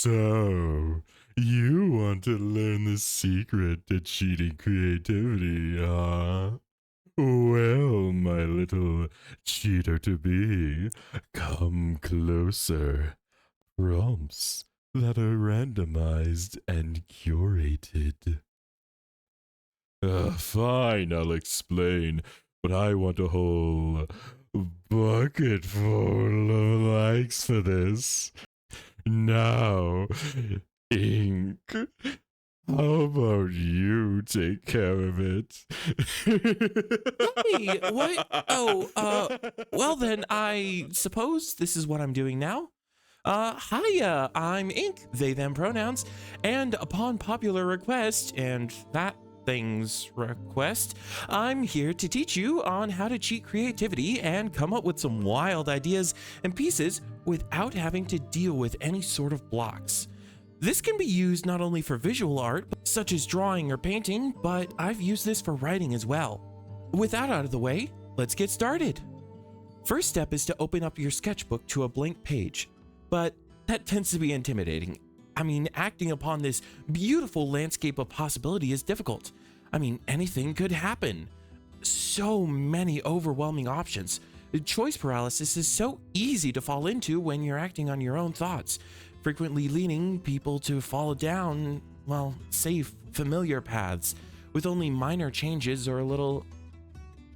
So, you want to learn the secret to cheating creativity, huh? Well, my little cheater to be, come closer. Prompts that are randomized and curated. Fine, I'll explain, but I want a whole bucket full of likes for this. Now, Ink, how about you take care of it? Hey, what? Oh, well then, I suppose this is what I'm doing now. Hiya, I'm Ink, they, them pronouns, and upon popular request, and that thing's request, I'm here to teach you on how to cheat creativity and come up with some wild ideas and pieces without having to deal with any sort of blocks. This can be used not only for visual art, such as drawing or painting, but I've used this for writing as well. With that out of the way, let's get started. First step is to open up your sketchbook to a blank page, but that tends to be intimidating. I mean, acting upon this beautiful landscape of possibility is difficult. I mean, anything could happen. So many overwhelming options. Choice paralysis is so easy to fall into when you're acting on your own thoughts, frequently leading people to follow down, well, safe, familiar paths with only minor changes or a little,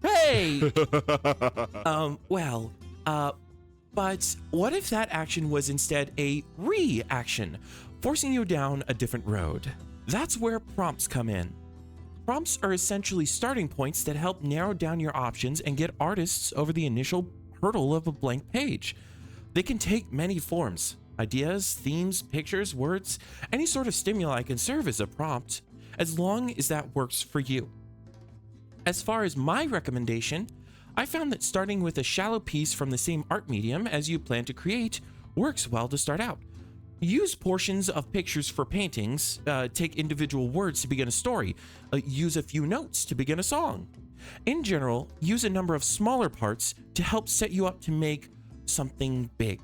hey! But what if that action was instead a reaction, forcing you down a different road? That's where prompts come in. Prompts are essentially starting points that help narrow down your options and get artists over the initial hurdle of a blank page. They can take many forms: ideas, themes, pictures, words. Any sort of stimuli can serve as a prompt, as long as that works for you. As far as my recommendation, I found that starting with a shallow piece from the same art medium as you plan to create works well to start out. Use portions of pictures for paintings, take individual words to begin a story, use a few notes to begin a song. In general, use a number of smaller parts to help set you up to make something big.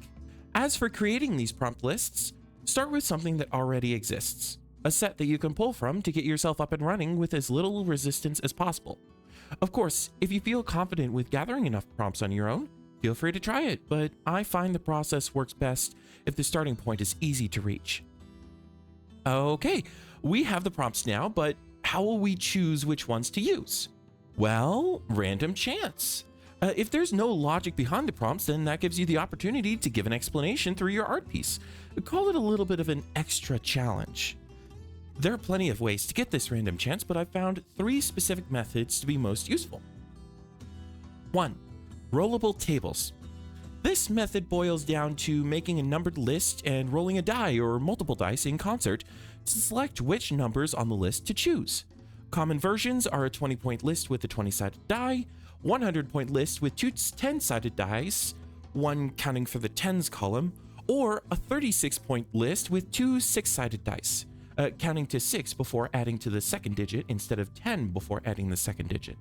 As for creating these prompt lists, start with something that already exists, a set that you can pull from to get yourself up and running with as little resistance as possible. Of course, if you feel confident with gathering enough prompts on your own, feel free to try it, but I find the process works best if the starting point is easy to reach. Okay, we have the prompts now, but how will we choose which ones to use? Well, random chance. If there's no logic behind the prompts, then that gives you the opportunity to give an explanation through your art piece. Call it a little bit of an extra challenge. There are plenty of ways to get this random chance, but I've found 3 specific methods to be most useful. 1. Rollable tables. This method boils down to making a numbered list and rolling a die or multiple dice in concert to select which numbers on the list to choose. Common versions are a 20-point list with a 20-sided die, 100-point list with 2 10-sided dice, one counting for the tens column, or a 36-point list with 2 6-sided dice, counting to 6 before adding to the second digit instead of 10 before adding the second digit.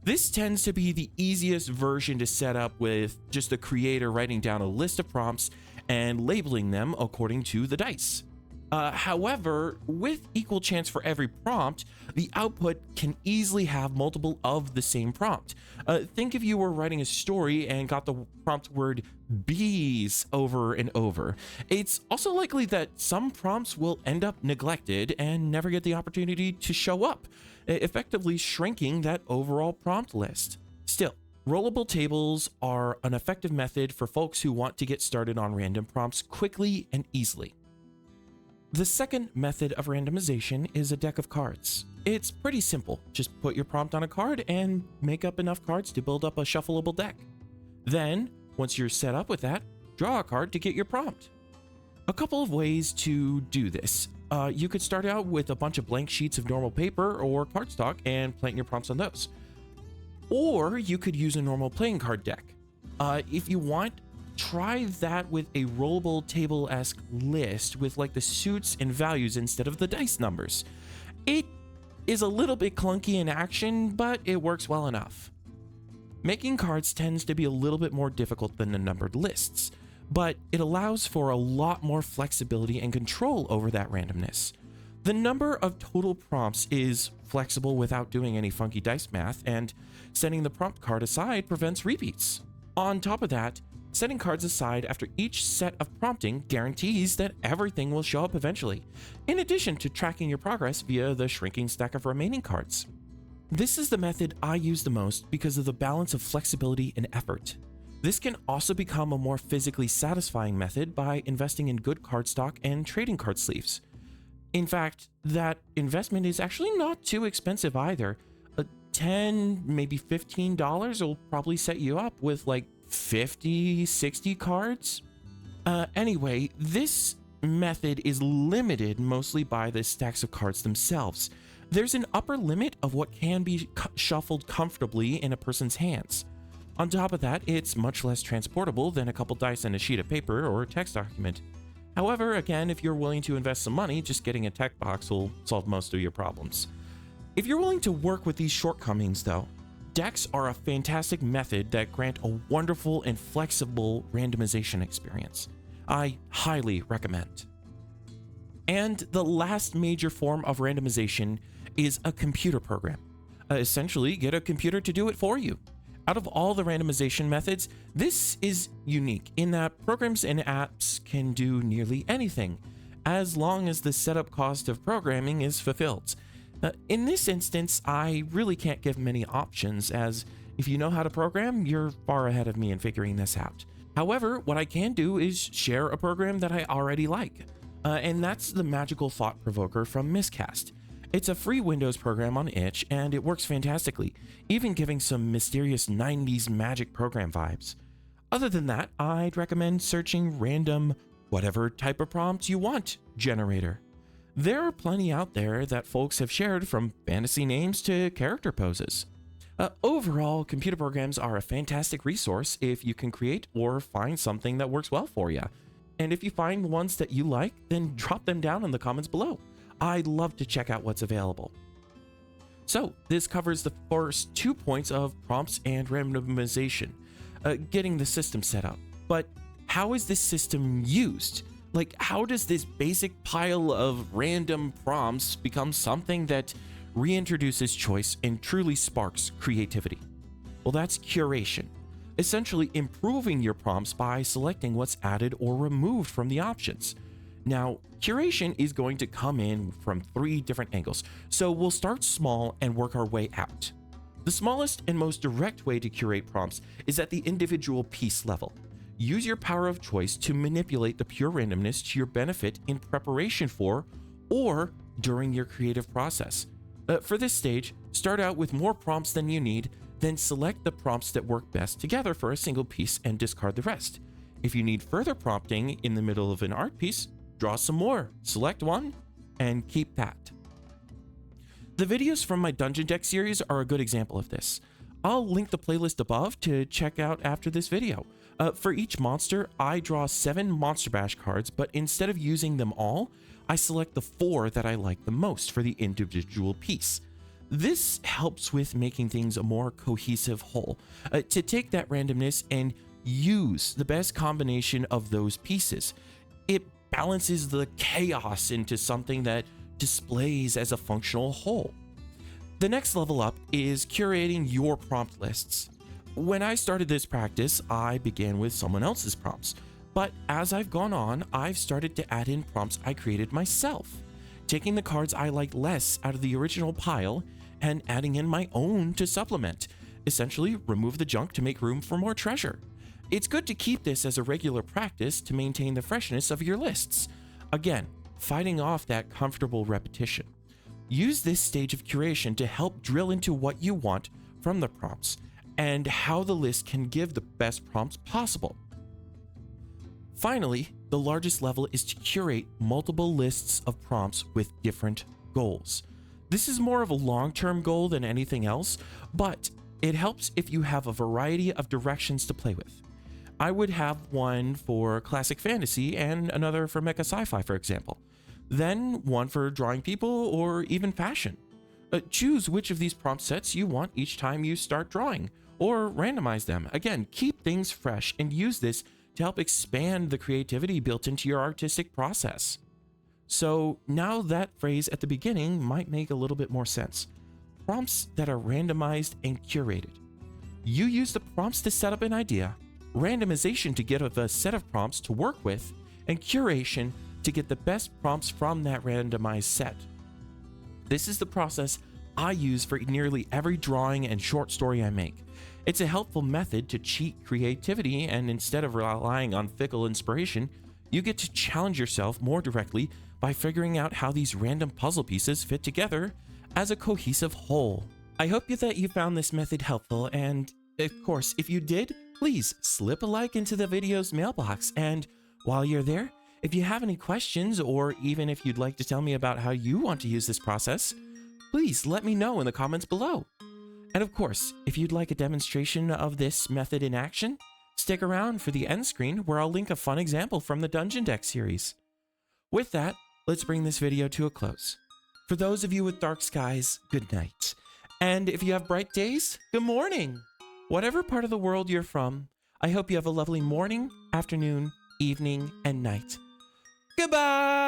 This tends to be the easiest version to set up, with just the creator writing down a list of prompts and labeling them according to the dice. However, with equal chance for every prompt, the output can easily have multiple of the same prompt. Think if you were writing a story and got the prompt word bees over and over. It's also likely that some prompts will end up neglected and never get the opportunity to show up, effectively shrinking that overall prompt list. Still, rollable tables are an effective method for folks who want to get started on random prompts quickly and easily. The second method of randomization is a deck of cards. It's pretty simple. Just put your prompt on a card and make up enough cards to build up a shuffleable deck. Then, once you're set up with that, draw a card to get your prompt. A couple of ways to do this. You could start out with a bunch of blank sheets of normal paper or cardstock and plant your prompts on those. Or you could use a normal playing card deck. If you want, try that with a rollable table-esque list with like the suits and values instead of the dice numbers. It is a little bit clunky in action, but it works well enough. Making cards tends to be a little bit more difficult than the numbered lists, but it allows for a lot more flexibility and control over that randomness. The number of total prompts is flexible without doing any funky dice math, and setting the prompt card aside prevents repeats. On top of that, setting cards aside after each set of prompting guarantees that everything will show up eventually, in addition to tracking your progress via the shrinking stack of remaining cards. This is the method I use the most because of the balance of flexibility and effort. This can also become a more physically satisfying method by investing in good cardstock and trading card sleeves. In fact, that investment is actually not too expensive either. $10, maybe $15 will probably set you up with like 50, 60 cards. Anyway, this method is limited mostly by the stacks of cards themselves. There's an upper limit of what can be shuffled comfortably in a person's hands. On top of that, it's much less transportable than a couple dice and a sheet of paper or a text document. However, again, if you're willing to invest some money, just getting a tech box will solve most of your problems. If you're willing to work with these shortcomings, though, decks are a fantastic method that grant a wonderful and flexible randomization experience. I highly recommend. And the last major form of randomization is a computer program. Essentially, get a computer to do it for you. Out of all the randomization methods, this is unique in that programs and apps can do nearly anything, as long as the setup cost of programming is fulfilled. In this instance, I really can't give many options, as if you know how to program, you're far ahead of me in figuring this out. However, what I can do is share a program that I already like, and that's the Magical Thought Provoker from Miscast. It's a free Windows program on itch, and it works fantastically, even giving some mysterious 90s magic program vibes. Other than that, I'd recommend searching random, whatever type of prompt you want generator. There are plenty out there that folks have shared, from fantasy names to character poses. Overall, computer programs are a fantastic resource if you can create or find something that works well for you. And if you find ones that you like, then drop them down in the comments below. I'd love to check out what's available. So this covers the first 2 points of prompts and randomization, getting the system set up. But how is this system used? Like, how does this basic pile of random prompts become something that reintroduces choice and truly sparks creativity? Well, that's curation. Essentially improving your prompts by selecting what's added or removed from the options. Now, curation is going to come in from 3 different angles, so we'll start small and work our way out. The smallest and most direct way to curate prompts is at the individual piece level. Use your power of choice to manipulate the pure randomness to your benefit in preparation for or during your creative process. For this stage, start out with more prompts than you need, then select the prompts that work best together for a single piece and discard the rest. If you need further prompting in the middle of an art piece, draw some more, select one, and keep that. The videos from my Dungeon Deck series are a good example of this. I'll link the playlist above to check out after this video. For each monster, I draw 7 Monster Bash cards, but instead of using them all, I select the 4 that I like the most for the individual piece. This helps with making things a more cohesive whole, to take that randomness and use the best combination of those pieces. It balances the chaos into something that displays as a functional whole. The next level up is curating your prompt lists. When I started this practice, I began with someone else's prompts, but as I've gone on, I've started to add in prompts I created myself, taking the cards I liked less out of the original pile and adding in my own to supplement, essentially remove the junk to make room for more treasure. It's good to keep this as a regular practice to maintain the freshness of your lists. Again, fighting off that comfortable repetition. Use this stage of curation to help drill into what you want from the prompts and how the list can give the best prompts possible. Finally, the largest level is to curate multiple lists of prompts with different goals. This is more of a long-term goal than anything else, but it helps if you have a variety of directions to play with. I would have one for classic fantasy and another for mecha sci-fi, for example. Then one for drawing people or even fashion. Choose which of these prompt sets you want each time you start drawing, or randomize them. Again, keep things fresh and use this to help expand the creativity built into your artistic process. So now that phrase at the beginning might make a little bit more sense. Prompts that are randomized and curated. You use the prompts to set up an idea, randomization to get a set of prompts to work with, and curation to get the best prompts from that randomized set. This is the process I use for nearly every drawing and short story I make. It's a helpful method to cheat creativity, and instead of relying on fickle inspiration, you get to challenge yourself more directly by figuring out how these random puzzle pieces fit together as a cohesive whole. I hope that you found this method helpful, and of course, if you did, please slip a like into the video's mailbox. And while you're there, if you have any questions, or even if you'd like to tell me about how you want to use this process, please let me know in the comments below. And of course, if you'd like a demonstration of this method in action, stick around for the end screen where I'll link a fun example from the Dungeon Deck series. With that, let's bring this video to a close. For those of you with dark skies, good night. And if you have bright days, good morning. Whatever part of the world you're from, I hope you have a lovely morning, afternoon, evening, and night. Goodbye!